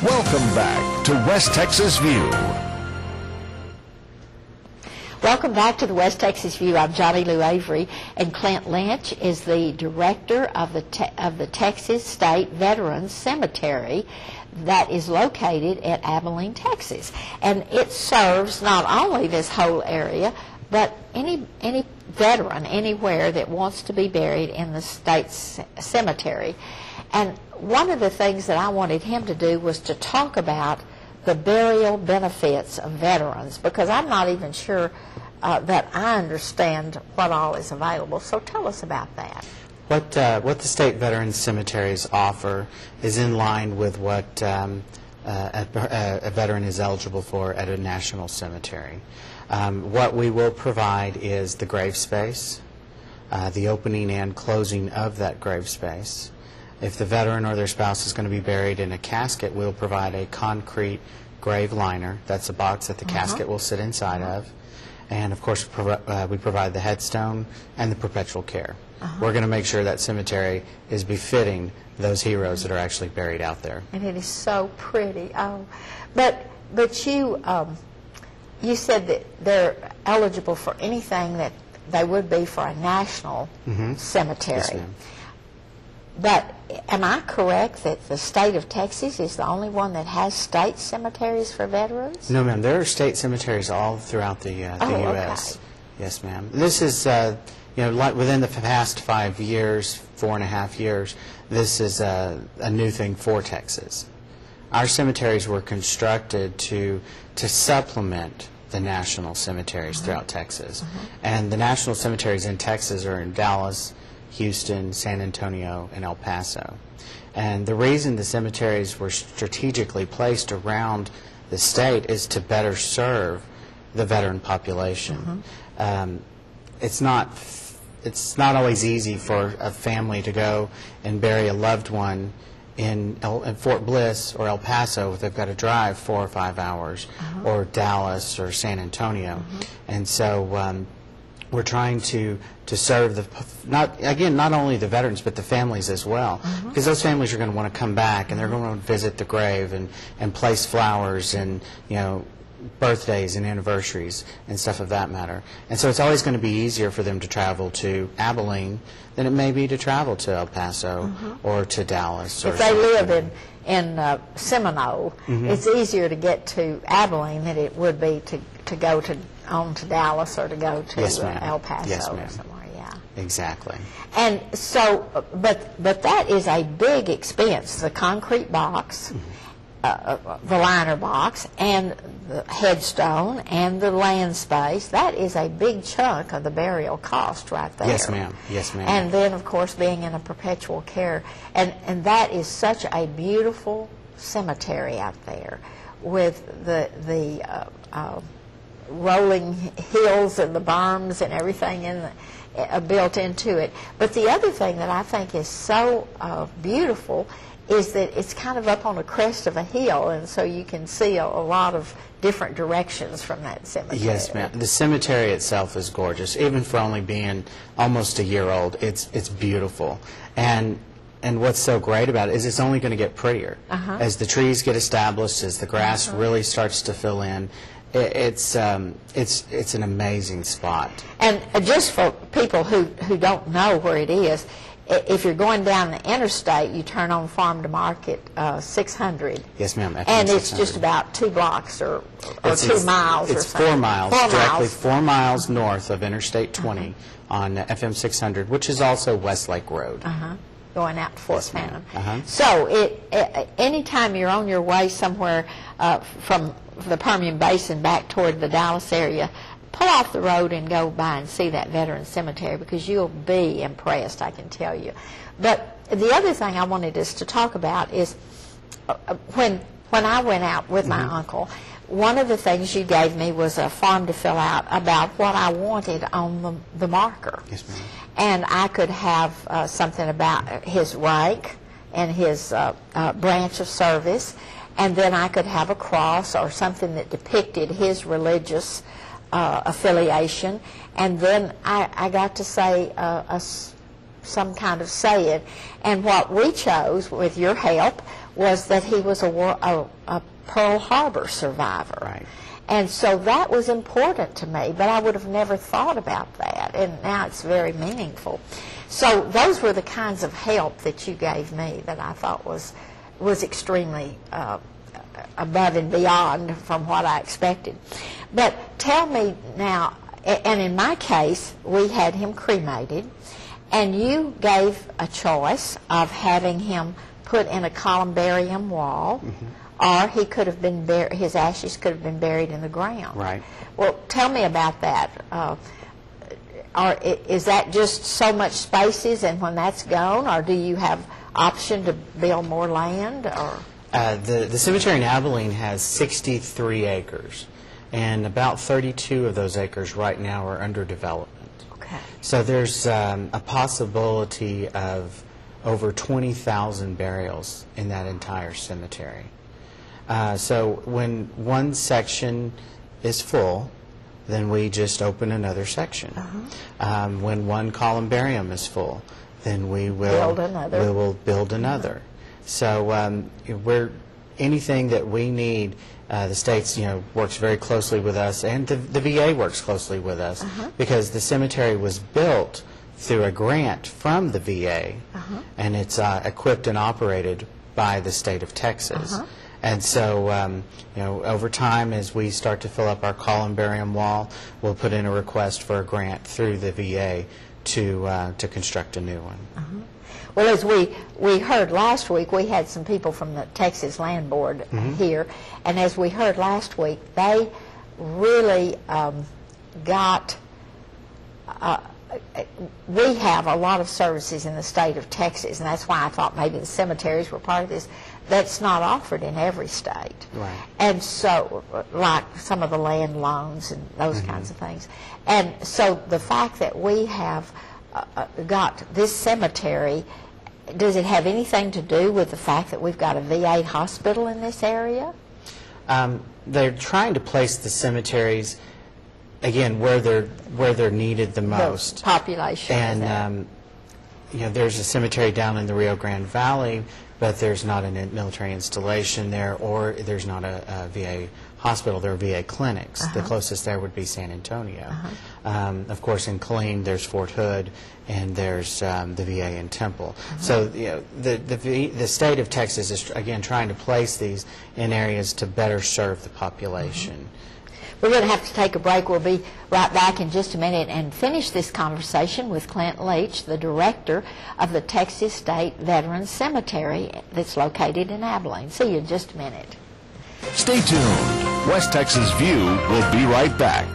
Welcome back to West Texas View. Welcome back to the West Texas View. I'm Johnny Lou Avery, and Clint Lynch is the director of the Texas State Veterans Cemetery that is located at Abilene, Texas. And it serves not only this whole area, but any veteran anywhere that wants to be buried in the state cemetery. And one of the things that I wanted him to do was to talk about the burial benefits of veterans, because I'm not even sure that I understand what all is available. So tell us about that. What the state veterans cemeteries offer is in line with what a veteran is eligible for at a national cemetery. What we will provide is the grave space, the opening and closing of that grave space. If the veteran or their spouse is going to be buried in a casket, we'll provide a concrete grave liner. That's a box that the casket will sit inside of. And, of course, we provide the headstone and the perpetual care. We're going to make sure that cemetery is befitting those heroes that are actually buried out there. And it is so pretty. Oh, but you said that they're eligible for anything that they would be for a national cemetery. Yes, ma'am. But am I correct that the state of Texas is the only one that has state cemeteries for veterans? No, ma'am. There are state cemeteries all throughout the U.S. Okay. Yes, ma'am. This is, like within the past 5 years, 4.5 years, this is a new thing for Texas. Our cemeteries were constructed to supplement the national cemeteries throughout Texas. And the national cemeteries in Texas are in Dallas, Houston, San Antonio, and El Paso. And the reason the cemeteries were strategically placed around the state is to better serve the veteran population. It's not always easy for a family to go and bury a loved one in Fort Bliss or El Paso if they've got to drive 4 or 5 hours, or Dallas or San Antonio. And so we're trying to serve not only the veterans but the families as well, because those families are going to want to come back and they're going to want to visit the grave and place flowers and birthdays and anniversaries and stuff of that matter. And so it's always going to be easier for them to travel to Abilene than it may be to travel to El Paso or to Dallas. If they live in Seminole, it's easier to get to Abilene than it would be to go on to Dallas or to go to El Paso or somewhere. Yeah, exactly. And so, but that is a big expense. The concrete box, the liner box, and the headstone, and the land space. That is a big chunk of the burial cost right there. Yes, ma'am. Yes, ma'am. And then, of course, being in a perpetual care. And that is such a beautiful cemetery out there with the rolling hills and the berms and everything built into it. But the other thing that I think is so beautiful is that it's kind of up on a crest of a hill, and so you can see a lot of different directions from that cemetery. Yes, ma'am. The cemetery itself is gorgeous. Even for only being almost a year old, it's beautiful. And what's so great about it is it's only going to get prettier. As the trees get established, as the grass really starts to fill in, it's an amazing spot. And just for people who don't know where it is, if you're going down the interstate, you turn on Farm to Market 600. Yes, ma'am. And it's just about 2 blocks or 2 miles or something. It's 4 miles. Directly 4 miles north of Interstate 20 on FM 600, which is also Westlake Road. Going out to Fort Phantom. So anytime you're on your way somewhere from the Permian Basin back toward the Dallas area, pull off the road and go by and see that veteran cemetery, because you'll be impressed, I can tell you. But the other thing I wanted us to talk about is when I went out with my uncle, one of the things you gave me was a form to fill out about what I wanted on the marker. Yes, ma'am. And I could have something about his rank and his branch of service, and then I could have a cross or something that depicted his religious affiliation, and then I got to say some kind of saying. And what we chose, with your help, was that he was a Pearl Harbor survivor. Right. And so that was important to me, but I would have never thought about that, and now it's very meaningful. So those were the kinds of help that you gave me that I thought was extremely above and beyond from what I expected. But tell me now, and in my case, we had him cremated, and you gave a choice of having him put in a columbarium wall, or he could have been his ashes could have been buried in the ground. Right. Well, tell me about that. Is that just so much spaces, and when that's gone, or do you have option to build more land? Or the cemetery in Abilene has 63 acres, and about 32 of those acres right now are under development. Okay. So there's a possibility of over 20,000 burials in that entire cemetery. So when one section is full, then we just open another section. When one columbarium is full, then we will build another. So anything that we need, the states works very closely with us, and the VA works closely with us because the cemetery was built through a grant from the VA, and it's equipped and operated by the state of Texas. And so, over time, as we start to fill up our columbarium wall, we'll put in a request for a grant through the VA to construct a new one. Well, as we heard last week, we had some people from the Texas Land Board here, and as we heard last week, they really got. We have a lot of services in the state of Texas, and that's why I thought maybe the cemeteries were part of this. That's not offered in every state. Right. And so, like some of the land loans and those kinds of things. And so the fact that we have got this cemetery, does it have anything to do with the fact that we've got a VA hospital in this area? They're trying to place the cemeteries, again, where they're needed the most. The population. And there's a cemetery down in the Rio Grande Valley, but there's not a military installation there, or there's not a VA hospital. There are VA clinics. The closest there would be San Antonio. Of course, in Killeen, there's Fort Hood, and there's the VA in Temple. So the state of Texas is, again, trying to place these in areas to better serve the population. We're going to have to take a break. We'll be right back in just a minute and finish this conversation with Clint Leach, the director of the Texas State Veterans Cemetery that's located in Abilene. See you in just a minute. Stay tuned. West Texas View will be right back.